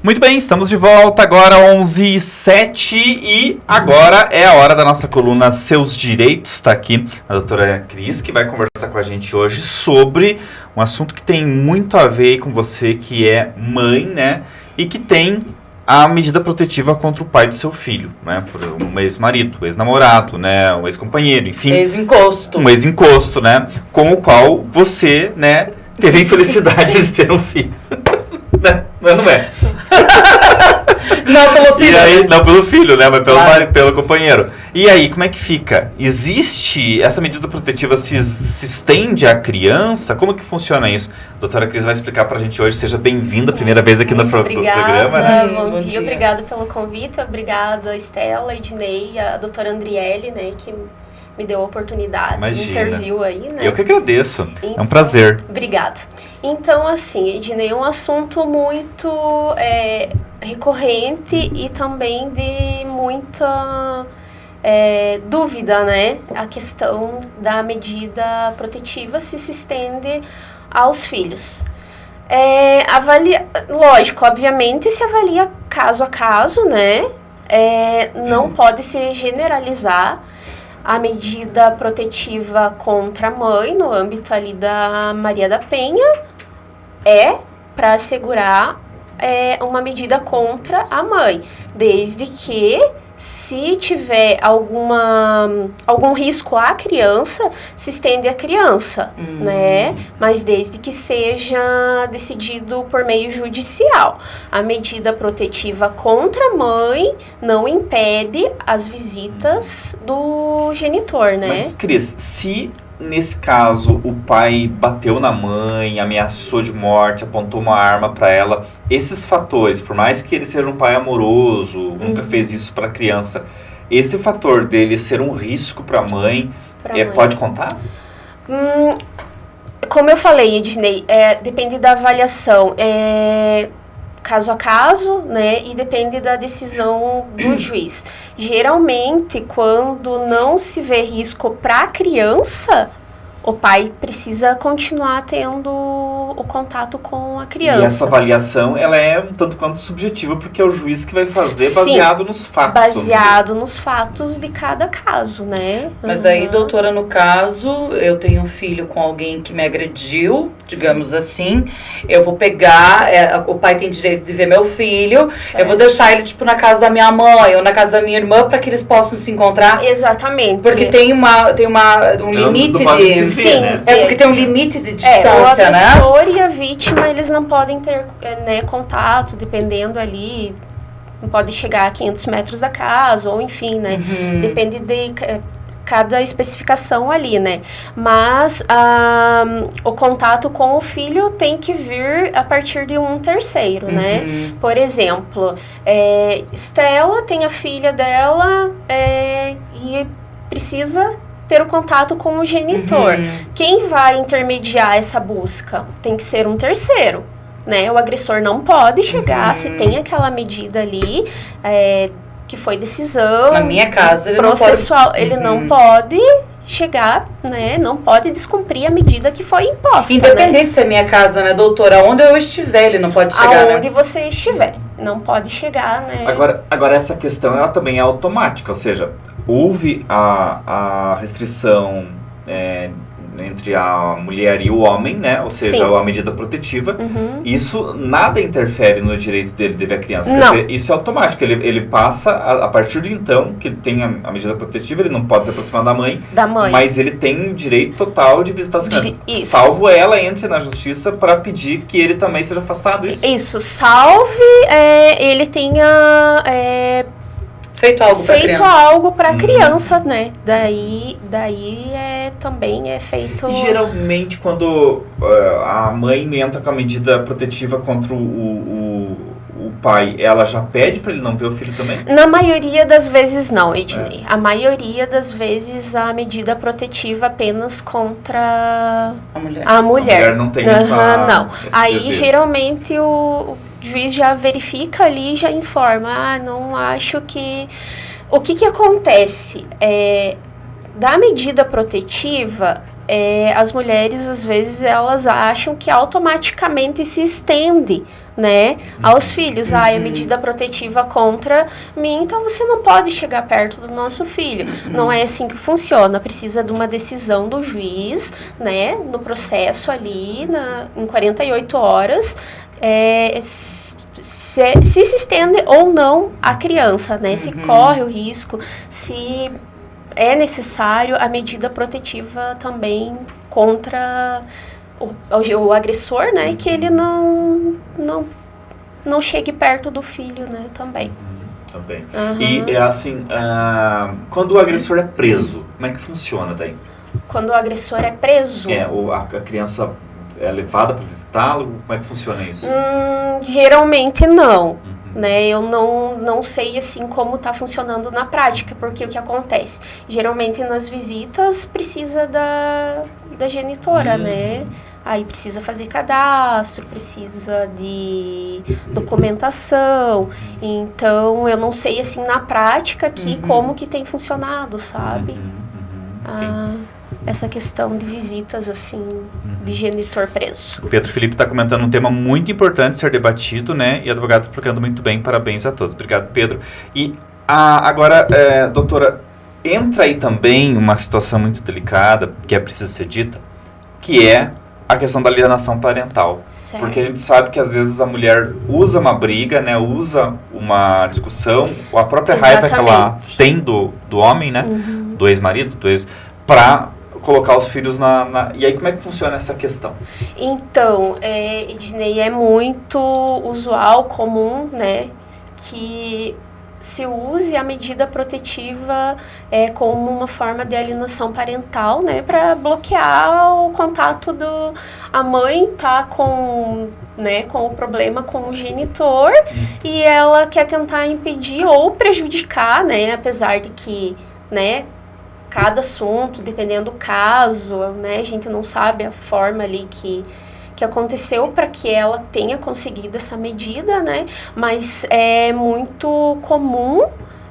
Muito bem, estamos de volta agora 11h07 e agora é a hora da nossa coluna Seus Direitos. Está aqui a doutora Cris, que vai conversar com a gente hoje sobre um assunto que tem muito a ver com você, que é mãe, né? E que tem a medida protetiva contra o pai do seu filho, né? Por um ex-marido, ex-namorado, né? Um ex-companheiro, enfim. Ex-encosto. Um ex-encosto, né? Com o qual você, né, teve a infelicidade de ter um filho. Não é? Não pelo filho. E aí, não pelo filho, né? Mas Claro. pelo companheiro. E aí, como é que fica? Existe essa medida protetiva, se estende à criança? Como que funciona isso? A doutora Cris vai explicar pra gente hoje. Seja bem-vinda, primeira vez aqui no programa, né? Bom Bom dia, dia. obrigada pelo convite, obrigada Estela, Ednei, a doutora Andriele, né, que me deu a oportunidade, Imagina. interviu aí, né. Eu que agradeço. É um Então, prazer. Obrigada. Então, assim, Ednei, é um assunto muito recorrente e também de muita dúvida, né? A questão da medida protetiva se estende aos filhos. Lógico, obviamente se avalia caso a caso, né? Não pode se generalizar a medida protetiva contra a mãe no âmbito ali da Maria da Penha para assegurar uma medida contra a mãe, desde que se tiver algum risco à criança, se estende à criança, né? Mas desde que seja decidido por meio judicial. A medida protetiva contra a mãe não impede as visitas do genitor, né? Mas, Cris, se nesse caso o pai bateu na mãe, ameaçou de morte, apontou uma arma pra ela, esses fatores, por mais que ele seja um pai amoroso, nunca fez isso pra criança, esse fator dele ser um risco pra mãe, pode contar? Como eu falei, Ednei, depende da avaliação. Caso a caso, né, e depende da decisão do juiz. Geralmente, quando não se vê risco para a criança, o pai precisa continuar tendo o contato com a criança. E essa avaliação, ela é um tanto quanto subjetiva, porque é o juiz que vai fazer Sim, baseado nos fatos. baseado nos fatos de cada caso, né? Mas daí, doutora, no caso, eu tenho um filho com alguém que me agrediu, digamos assim, eu vou pegar, o pai tem direito de ver meu filho, eu vou deixar ele, tipo, na casa da minha mãe ou na casa da minha irmã para que eles possam se encontrar. Exatamente. Porque tem um limite de... Sim, né? porque tem um limite de o distância, né? agressor e a vítima, eles não podem ter contato, dependendo ali, não pode chegar a 500 metros da casa, ou enfim, né? Depende de cada especificação ali, né? Mas o contato com o filho tem que vir a partir de um terceiro, né? Por exemplo, Estela tem a filha dela e precisa ter o contato com o genitor. Quem vai intermediar essa busca? Tem que ser um terceiro, né? O agressor não pode chegar, se tem aquela medida ali, que foi decisão... Na minha casa, ele processual, não pode... ele não pode chegar, né? Não pode descumprir a medida que foi imposta, Independente né? se é minha casa, né, doutora? Onde eu estiver, ele não pode chegar, Aonde né? você estiver. Não pode chegar, né? Agora essa questão, ela também é automática, ou seja, houve a restrição entre a mulher e o homem, né? Ou seja, Sim. a medida protetiva. Isso nada interfere no direito dele de ver a criança. Não. Quer dizer, isso é automático. Ele passa, a partir de então, que ele tem a medida protetiva, ele não pode se aproximar da mãe. Da mãe. Mas ele tem direito total de visitar as crianças. Isso. Salvo ela entre na justiça para pedir que ele também seja afastado. Isso, salve ele tenha Feito algo pra criança. algo para criança, né? Daí também é feito... E geralmente quando a mãe entra com a medida protetiva contra o pai, ela já pede para ele não ver o filho também? Na maioria das vezes não, Ednei. A maioria das vezes a medida protetiva apenas contra A mulher. a mulher. A mulher não tem Não. esse Aí desejo. geralmente o juiz já verifica ali e já informa. Não acho que... O que acontece? Da medida protetiva, as mulheres às vezes elas acham que automaticamente se estende, né, aos filhos. A medida protetiva contra mim, então você não pode chegar perto do nosso filho. Não é assim que funciona. Precisa de uma decisão do juiz, né, no processo ali, em 48 horas, se estende ou não a criança, né, se corre o risco, se é necessário a medida protetiva também contra o agressor, né, que ele não chegue perto do filho, né, também. Também. E é assim, quando o agressor é preso, como é que funciona daí? Quando o agressor é preso? A criança é levada para visitá-lo? Como é que funciona isso? Geralmente não. Né, eu não sei assim como está funcionando na prática, porque o que acontece? Geralmente nas visitas precisa da genitora, né? Aí precisa fazer cadastro, precisa de documentação. Então, eu não sei assim na prática aqui como que tem funcionado, sabe? Essa questão de visitas, assim, de genitor preso. O Pedro Felipe está comentando um tema muito importante ser debatido, né? E advogados explicando muito bem. Parabéns a todos. Obrigado, Pedro. E agora, doutora, entra aí também uma situação muito delicada, que é preciso ser dita, que é a questão da alienação parental. Certo. Porque a gente sabe que às vezes a mulher usa uma briga, né? Usa uma discussão, ou a própria raiva que ela tem do homem, né? Do ex-marido, para colocar os filhos E aí, como é que funciona essa questão? Então, Ednei, é muito usual, comum, né, que se use a medida protetiva como uma forma de alienação parental, né, para bloquear o contato a mãe tá com o problema com o genitor e ela quer tentar impedir ou prejudicar, né, apesar de que, né, cada assunto, dependendo do caso, né, a gente não sabe a forma ali que aconteceu para que ela tenha conseguido essa medida, né, mas é muito comum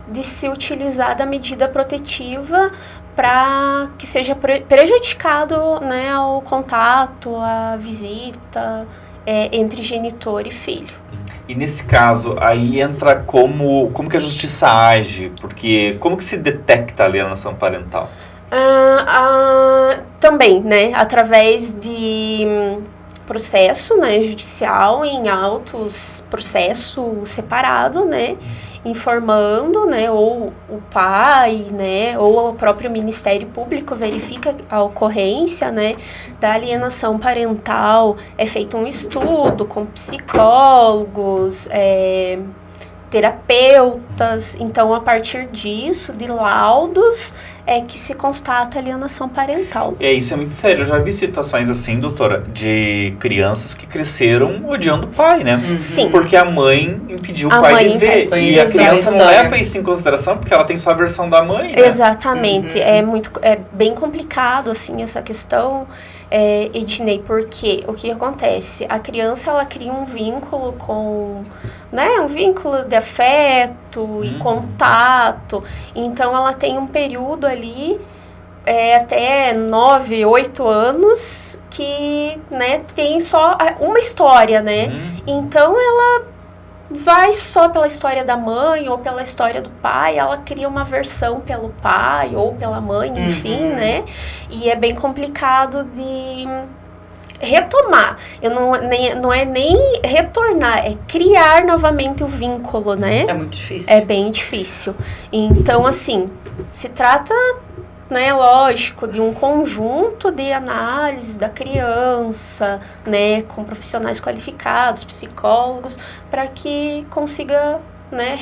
de se utilizar da medida protetiva para que seja prejudicado, né, o contato, a visita entre genitor e filho. E nesse caso, aí entra como que a justiça age? Porque como que se detecta a alienação parental? Também, né, através de processo, né, judicial em autos, processo separado, né, informando, né, ou o pai, né, ou o próprio Ministério Público verifica a ocorrência, né, da alienação parental, é feito um estudo com psicólogos, terapeutas, então a partir disso, de laudos, é que se constata a alienação parental. Isso é muito sério. Eu já vi situações assim, doutora, de crianças que cresceram odiando o pai, né? Sim. Porque a mãe impediu o pai de ver. E a criança não leva isso em consideração, porque ela tem só a versão da mãe, né? Exatamente. É bem complicado, assim, essa questão, Ednei, porque o que acontece? A criança, ela cria um vínculo com, né, um vínculo de afeto e contato, então ela tem um período ali, até 9, 8 anos, que, né, tem só uma história, né, então ela vai só pela história da mãe ou pela história do pai, ela cria uma versão pelo pai ou pela mãe, enfim, né? E é bem complicado de retomar. Não é nem retornar, é criar novamente o vínculo, né? É muito difícil. É bem difícil. Então, assim, se trata, né, lógico, de um conjunto de análises da criança, né, com profissionais qualificados, psicólogos, para que consiga, né,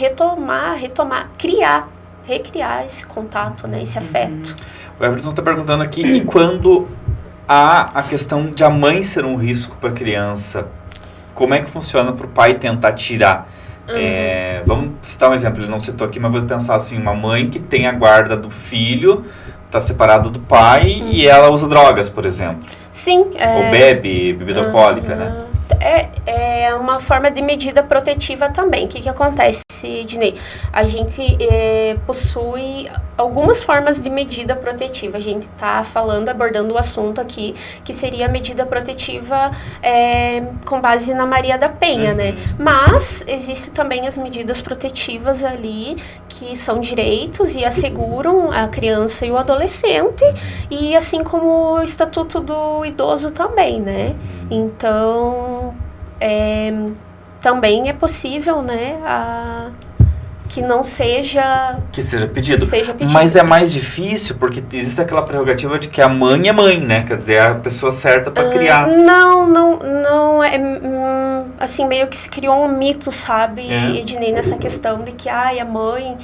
recriar esse contato, né, esse afeto. O Everton está perguntando aqui, e quando há a questão de a mãe ser um risco para a criança, como é que funciona para o pai tentar tirar? Vamos citar um exemplo, ele não citou aqui, mas vou pensar assim, uma mãe que tem a guarda do filho, está separada do pai e ela usa drogas, por exemplo. Sim. Ou bebe bebida alcoólica, né? é uma forma de medida protetiva também. O que acontece, Ednei? A gente possui algumas formas de medida protetiva. A gente está abordando o assunto aqui, que seria a medida protetiva com base na Maria da Penha, né? Mas existem também as medidas protetivas ali, que são direitos e asseguram a criança e o adolescente, e assim como o Estatuto do Idoso também, né? Então, também é possível, né, que não seja... Que seja pedido. pedido. Mas é mais difícil, porque existe aquela prerrogativa de que a mãe é mãe, né? Quer dizer, é a pessoa certa para criar. Não é... assim, meio que se criou um mito, sabe, Ednei, nessa questão de que, a mãe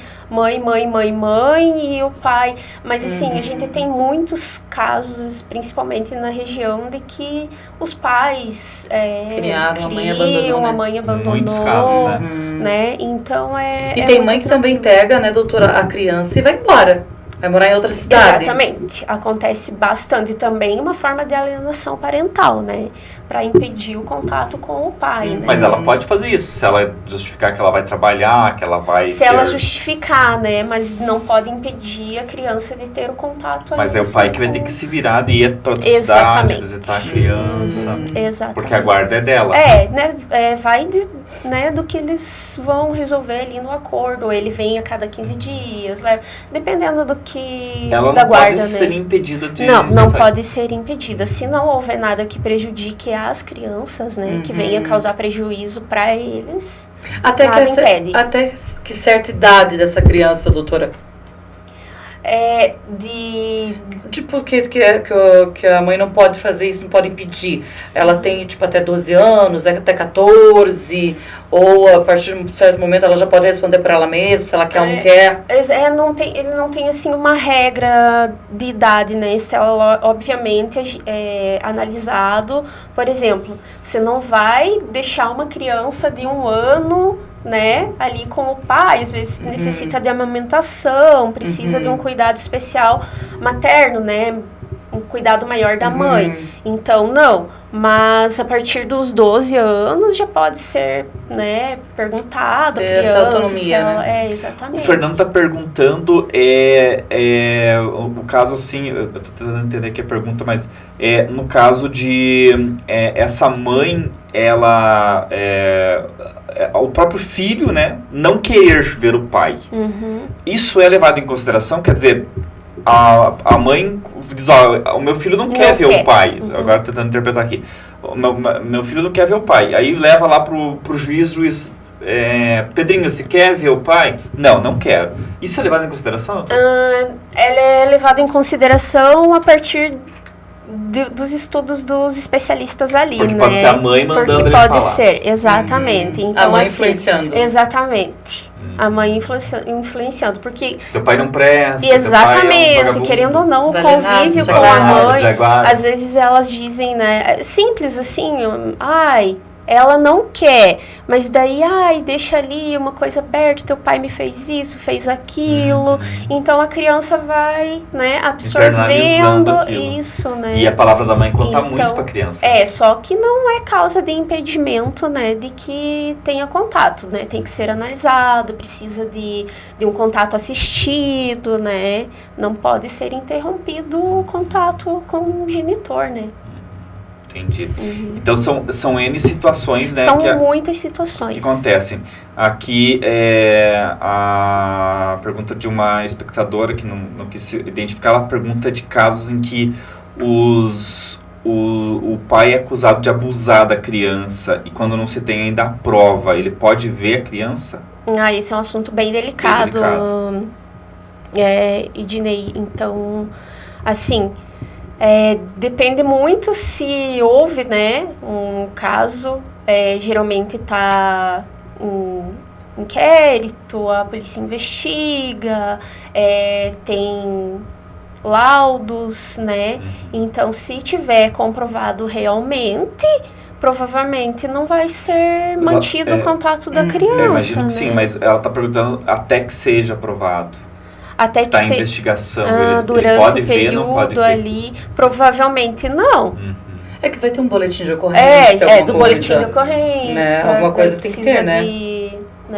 e o pai. Mas, assim, a gente tem muitos casos, principalmente na região, de que os pais criaram, a mãe abandonou. Muitos casos, né? Então, E tem mãe que também pega, né, doutora, a criança e vai embora. Vai morar em outra cidade. Exatamente. Acontece bastante também uma forma de alienação parental, né? Para impedir o contato com o pai, né? Mas ela pode fazer isso, se ela justificar que ela vai trabalhar, que ela vai... ela justificar, né? Mas não pode impedir a criança de ter o contato. Mas é o pai que vai ter que se virar de ir para outra cidade, visitar a criança. Exatamente. Porque a guarda é dela. Vai do que eles vão resolver ali no acordo. Ou ele vem a cada 15 dias, dependendo do que... Ela não pode ser impedida de... Não pode ser impedida. Se não houver nada que prejudique as crianças, né? Que venha causar prejuízo para eles, até que certa idade dessa criança, doutora? Tipo, que a mãe não pode fazer isso, não pode impedir. Ela tem, tipo, até 12 anos, até 14, ou a partir de um certo momento ela já pode responder por ela mesma, se ela quer ou não quer. Ele não tem, assim, uma regra de idade, né? Isso é, obviamente, analisado. Por exemplo, você não vai deixar uma criança de 1 ano... né, ali com o pai, às vezes necessita de amamentação, precisa de um cuidado especial materno, né, um cuidado maior da mãe. Então, não. Mas a partir dos 12 anos já pode ser, né, perguntado a criança. Essa autonomia, né? Exatamente. O Fernando está perguntando, o caso assim, eu tô tentando entender aqui a pergunta, mas no caso de essa mãe, ela, o próprio filho, né, não querer ver o pai. Isso é levado em consideração? Quer dizer, a mãe diz, o meu filho não quer ver o pai. Agora tentando interpretar aqui. Meu filho não quer ver o pai. Aí leva lá pro juiz, Pedrinho, você quer ver o pai? Não quero. Isso é levado em consideração? Ela é levada em consideração a partir dos estudos dos especialistas ali, porque né? Pode ser a mãe mandando ele falar. Pode ser, exatamente. Então, a mãe influenciando. Exatamente. A mãe influenciando, porque... Teu pai não presta, exatamente, teu pai é um querendo ou não, o convívio com a mãe, às vezes elas dizem, né, simples assim, ela não quer, mas daí, deixa ali uma coisa perto, teu pai me fez isso, fez aquilo, então a criança vai, né, absorvendo isso, né. E a palavra da mãe conta muito pra criança. Só que não é causa de impedimento, né, de que tenha contato, né, tem que ser analisado, precisa de um contato assistido, né, não pode ser interrompido o contato com o genitor, né. Entendi. Então são N situações, né? São muitas situações. Que acontecem. Aqui a pergunta de uma espectadora que não quis se identificar, ela pergunta de casos em que o pai é acusado de abusar da criança e quando não se tem ainda a prova, ele pode ver a criança? Esse é um assunto bem delicado. Ednei. Então, assim... depende muito se houve, né, um caso, geralmente está um inquérito, a polícia investiga, tem laudos, né, então se tiver comprovado realmente, provavelmente não vai ser mantido o contato da criança, imagino que né? sim, mas ela está perguntando até que seja aprovado. Até que tá em investigação, ele durante pode o ver, período não pode ver? ali, provavelmente não. É que vai ter um boletim de ocorrência, alguma do coisa, boletim de ocorrência. né? Alguma coisa tem que ter, né?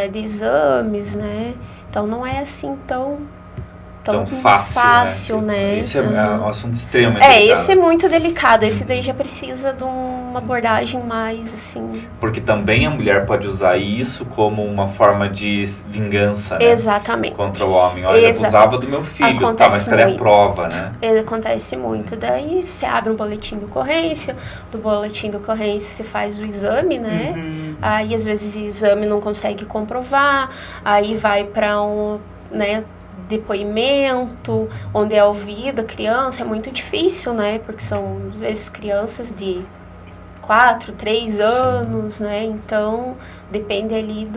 De exames, né? Então não é assim tão fácil, né? Esse é um assunto extremamente delicado. Esse é muito delicado. Esse daí já precisa de uma abordagem mais, assim... Porque também a mulher pode usar isso como uma forma de vingança, né? Exatamente. Contra o homem. Olha, ele abusava do meu filho, tá, mas cadê a prova, né? Acontece muito. Daí você abre um boletim de ocorrência, do boletim de ocorrência você faz o exame, né? Aí às vezes o exame não consegue comprovar, aí vai para né, depoimento, onde é ouvida a criança, é muito difícil, né? Porque são, às vezes, crianças de 4, 3 anos, né? Então, depende ali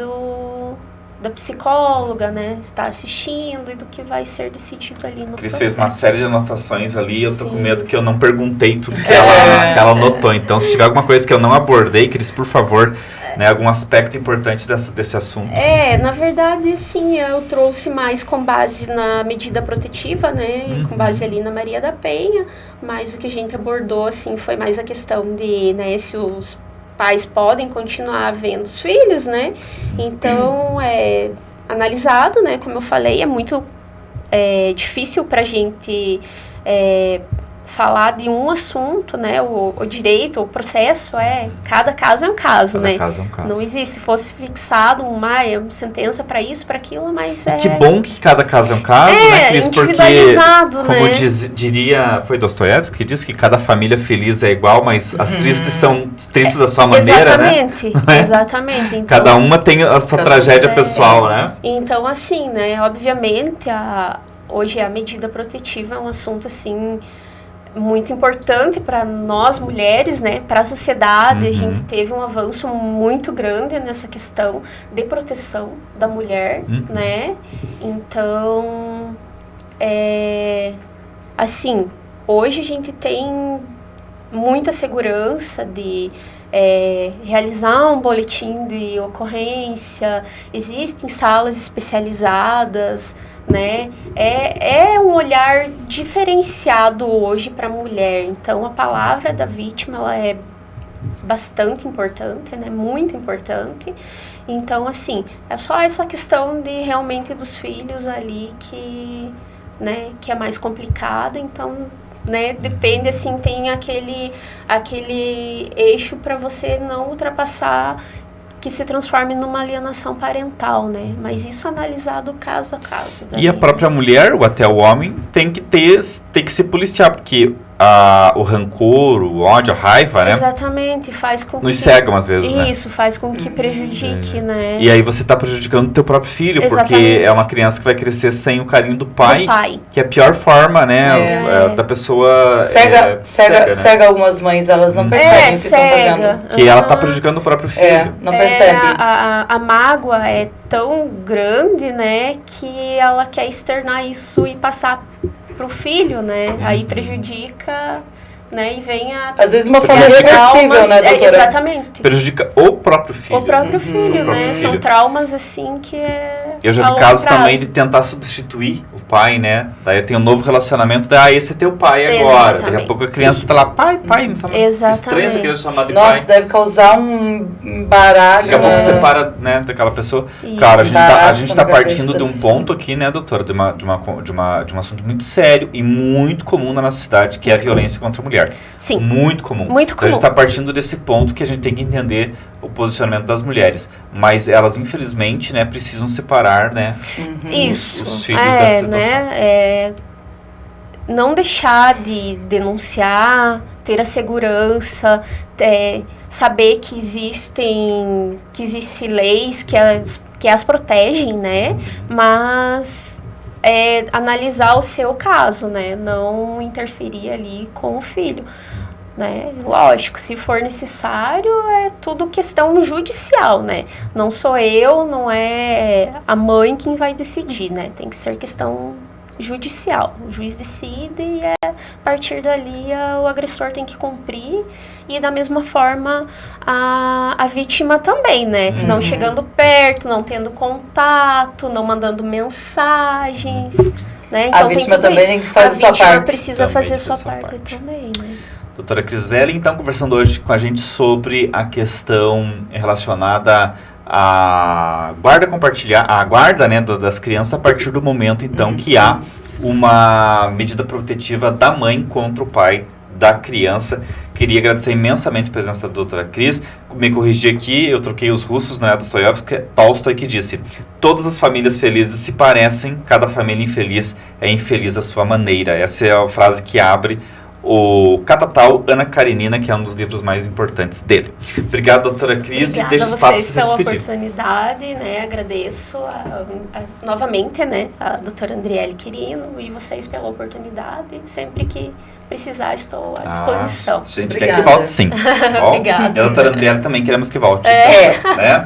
da psicóloga, né? Está assistindo e do que vai ser decidido ali no Cris processo. fez uma série de anotações ali, eu tô Sim. com medo que eu não perguntei tudo que ela anotou. Então, se tiver alguma coisa que eu não abordei, Cris, por favor, né, algum aspecto importante desse assunto. Na verdade, sim, eu trouxe mais com base na medida protetiva, né? Com base ali na Maria da Penha, mas o que a gente abordou, assim, foi mais a questão de, né, se os pais podem continuar vendo os filhos, né? Então, é analisado, né? Como eu falei, é muito difícil pra gente falar de um assunto, né? O direito, o processo cada caso é um caso, né? Cada caso é um caso. Não existe. Se fosse fixado uma sentença para isso, para aquilo, mas Que bom que cada caso é um caso, né, Cris? Porque, como diria, foi Dostoiévski que disse que cada família feliz é igual, mas as tristes são tristes da sua maneira, exatamente, né? Exatamente. Então, cada uma tem a sua tragédia pessoal, né? Então, assim, né? Obviamente, hoje a medida protetiva é um assunto, assim, muito importante para nós mulheres, né, para a sociedade. A gente teve um avanço muito grande nessa questão de proteção da mulher, né? Então, assim, hoje a gente tem muita segurança de realizar um boletim de ocorrência, existem salas especializadas, né? É um olhar diferenciado hoje para a mulher. Então, a palavra da vítima, ela é bastante importante, né? Muito importante. Então, assim, é só essa questão de realmente dos filhos ali que é mais complicada. Então, né, depende, assim, tem aquele eixo para você não ultrapassar, que se transforme numa alienação parental, né? Mas isso analisado caso a caso. E a própria mulher, ou até o homem, tem que se policiar, porque o rancor, o ódio, a raiva, né? Exatamente, faz com nos cegam às vezes, né? Isso, faz com que prejudique, né? E aí você tá prejudicando o teu próprio filho, Exatamente. Porque é uma criança que vai crescer sem o carinho do pai. Que é a pior forma, né? Da pessoa... Cega algumas mães, elas não percebem o que estão fazendo. Que ela tá prejudicando o próprio filho. Não percebe. A mágoa é tão grande, né, que ela quer externar isso e passar pro filho, né? Aí prejudica, né? E vem às vezes uma forma irreversível, né, doutora? Exatamente. Prejudica o próprio filho. O próprio filho, né? São traumas, assim, que Eu já vi casos também de tentar substituir o pai, né? Daí tem um novo relacionamento, esse é teu pai agora. Exatamente. Daqui a pouco a criança tá lá, pai, me chama estranha essa criança chamada de pai. Nossa, deve causar um baralho. Daqui a pouco separa, né, daquela pessoa. Isso. Cara, a gente tá partindo de um ponto aqui, né, doutora, de um assunto muito sério e muito comum na nossa cidade, que é a violência contra a mulher. Sim. Muito comum. Muito comum. Então, a gente tá partindo desse ponto que a gente tem que entender o posicionamento das mulheres. Mas elas, infelizmente, né, precisam separar, né, os filhos dessa situação. Né, não deixar de denunciar, ter a segurança, saber que existem leis que as protegem, né? Mas analisar o seu caso, né? Não interferir ali com o filho, né? Lógico, se for necessário, é tudo questão judicial, né? Não sou eu, não é a mãe quem vai decidir, né? Tem que ser questão judicial. O juiz decide e a partir dali o agressor tem que cumprir, e da mesma forma a vítima também, né? Não chegando perto, não tendo contato, não mandando mensagens, né? Então, a vítima também faz a sua parte. A vítima precisa fazer sua parte também, né? doutora Criselli, então, conversando hoje com a gente sobre a questão relacionada à guarda compartilhada, a guarda, né, das crianças a partir do momento, então, que há uma medida protetiva da mãe contra o pai da criança. Queria agradecer imensamente a presença da doutora Cris. Me corrigi aqui, eu troquei os russos, né, Dostoiévski, Tolstói, que disse: todas as famílias felizes se parecem, cada família infeliz é infeliz à sua maneira. Essa é a frase que abre o Catatal Ana Karenina, que é um dos livros mais importantes dele. Obrigado, doutora Cris, e deixa espaço para você se pela despedir. oportunidade, né? Agradeço novamente, né, a doutora Andriele Quirino e vocês pela oportunidade. Sempre que precisar, estou à disposição. A gente Obrigada. quer que volte, sim. Bom, Obrigada. E a doutora Andriele também queremos que volte. É. Então, né?